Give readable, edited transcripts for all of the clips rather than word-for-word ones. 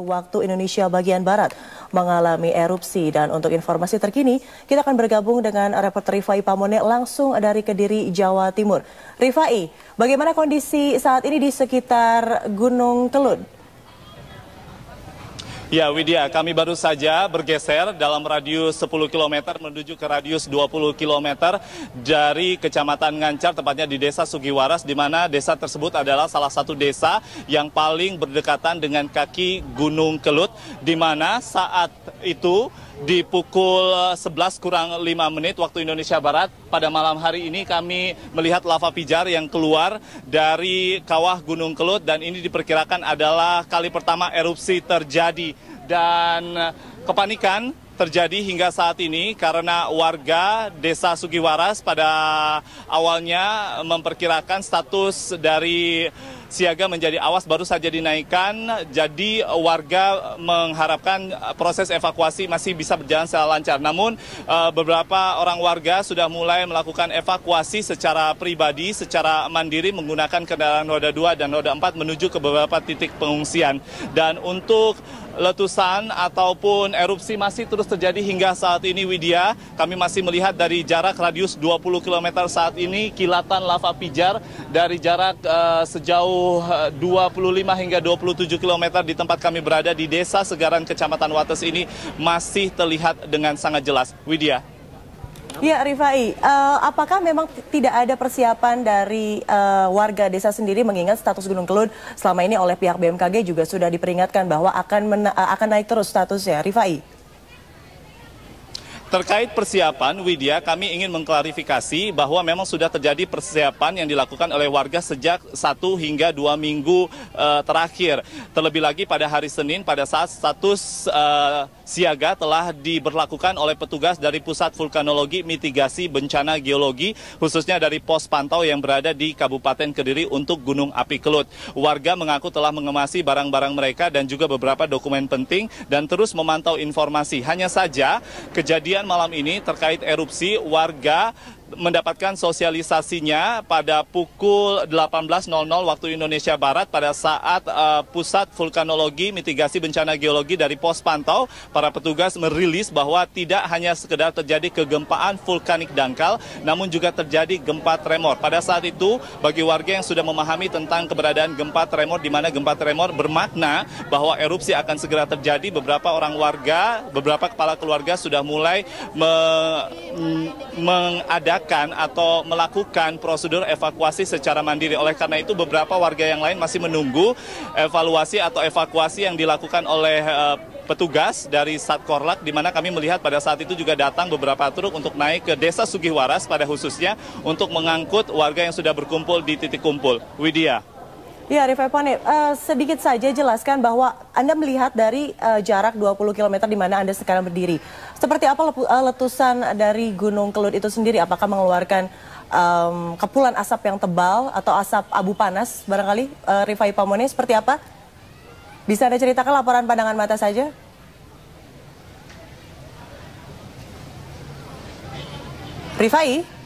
Waktu Indonesia bagian Barat mengalami erupsi, dan untuk informasi terkini kita akan bergabung dengan reporter Rifai Pamone langsung dari Kediri, Jawa Timur. Rifai, bagaimana kondisi saat ini di sekitar Gunung Kelud? Ya Widya, kami baru saja bergeser dalam radius 10 km menuju ke radius 20 km dari Kecamatan Ngancar, tepatnya di Desa Sugiwaras, di mana desa tersebut adalah salah satu desa yang paling berdekatan dengan kaki Gunung Kelud, di mana saat itu di pukul 11 kurang 5 menit waktu Indonesia Barat pada malam hari ini kami melihat lava pijar yang keluar dari kawah Gunung Kelud, dan ini diperkirakan adalah kali pertama erupsi terjadi, dan kepanikan terjadi hingga saat ini karena warga desa Sugiwaras pada awalnya memperkirakan status dari siaga menjadi awas baru saja dinaikkan, jadi warga mengharapkan proses evakuasi masih bisa berjalan secara lancar. Namun beberapa orang warga sudah mulai melakukan evakuasi secara pribadi, secara mandiri menggunakan kendaraan roda 2 dan roda 4 menuju ke beberapa titik pengungsian. Dan untuk letusan ataupun erupsi masih terus terjadi hingga saat ini, Widya. Kami masih melihat dari jarak radius 20 km saat ini kilatan lava pijar dari jarak sejauh 25 hingga 27 km di tempat kami berada di Desa Segaran, Kecamatan Wates ini masih terlihat dengan sangat jelas. Widya. Ya, Rifai, apakah memang tidak ada persiapan dari warga desa sendiri, mengingat status Gunung Kelud selama ini oleh pihak BMKG juga sudah diperingatkan bahwa akan naik terus statusnya, Rifai? Terkait persiapan, Widya, kami ingin mengklarifikasi bahwa memang sudah terjadi persiapan yang dilakukan oleh warga sejak 1 hingga 2 minggu terakhir. Terlebih lagi pada hari Senin, pada saat status siaga telah diberlakukan oleh petugas dari Pusat Vulkanologi Mitigasi Bencana Geologi, khususnya dari pos pantau yang berada di Kabupaten Kediri untuk Gunung Api Kelud. Warga mengaku telah mengemasi barang-barang mereka dan juga beberapa dokumen penting dan terus memantau informasi. Hanya saja kejadian malam ini terkait erupsi, warga mendapatkan sosialisasinya pada pukul 18.00 waktu Indonesia Barat pada saat Pusat Vulkanologi Mitigasi Bencana Geologi dari pos pantau, para petugas merilis bahwa tidak hanya sekedar terjadi kegempaan vulkanik dangkal, namun juga terjadi gempa tremor. Pada saat itu, bagi warga yang sudah memahami tentang keberadaan gempa tremor, di mana gempa tremor bermakna bahwa erupsi akan segera terjadi, beberapa orang warga, beberapa kepala keluarga sudah mulai mengadakan atau melakukan prosedur evakuasi secara mandiri. Oleh karena itu, beberapa warga yang lain masih menunggu evaluasi atau evakuasi yang dilakukan oleh petugas dari Satkorlak, di mana kami melihat pada saat itu juga datang beberapa truk untuk naik ke Desa Sugiwaras pada khususnya untuk mengangkut warga yang sudah berkumpul di titik kumpul. Widya. Ya, Rifai Pamone, sedikit saja jelaskan bahwa Anda melihat dari jarak 20 km di mana Anda sekarang berdiri. Seperti apa letusan dari Gunung Kelud itu sendiri? Apakah mengeluarkan kepulan asap yang tebal atau asap abu panas barangkali? Rifai Pamone, seperti apa? Bisa Anda ceritakan laporan pandangan mata saja? Rifai?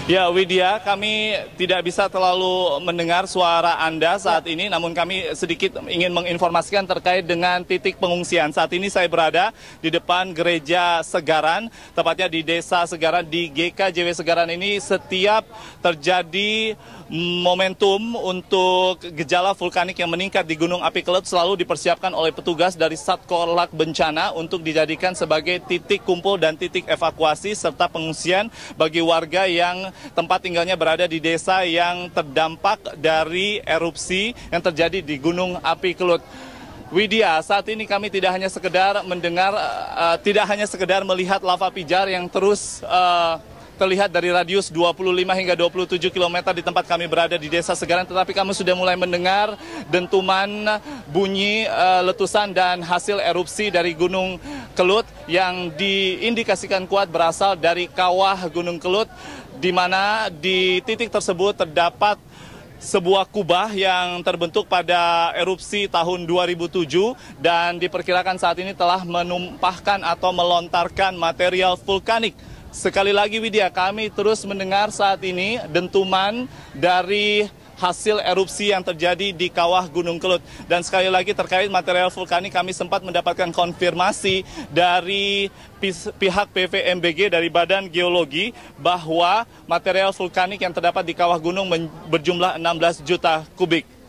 Ya Widya, kami tidak bisa terlalu mendengar suara Anda saat ini, namun kami sedikit ingin menginformasikan terkait dengan titik pengungsian. Saat ini saya berada di depan Gereja Segaran, tepatnya di Desa Segaran, di GKJW Segaran ini. Setiap terjadi momentum untuk gejala vulkanik yang meningkat di Gunung Api Kelud selalu dipersiapkan oleh petugas dari Satkorlak Bencana untuk dijadikan sebagai titik kumpul dan titik evakuasi serta pengungsian bagi warga yang tempat tinggalnya berada di desa yang terdampak dari erupsi yang terjadi di Gunung Api Kelud. Widya, saat ini kami tidak hanya sekedar mendengar, tidak hanya sekedar melihat lava pijar yang terus terlihat dari radius 25 hingga 27 km di tempat kami berada di Desa Segaran, tetapi kami sudah mulai mendengar dentuman bunyi letusan dan hasil erupsi dari Gunung Kelud yang diindikasikan kuat berasal dari kawah Gunung Kelud, di mana di titik tersebut terdapat sebuah kubah yang terbentuk pada erupsi tahun 2007 dan diperkirakan saat ini telah menumpahkan atau melontarkan material vulkanik. Sekali lagi Widya, kami terus mendengar saat ini dentuman dari hasil erupsi yang terjadi di kawah Gunung Kelut. Dan sekali lagi terkait material vulkanik, kami sempat mendapatkan konfirmasi dari pihak PVMBG dari Badan Geologi bahwa material vulkanik yang terdapat di kawah gunung berjumlah 16 juta kubik.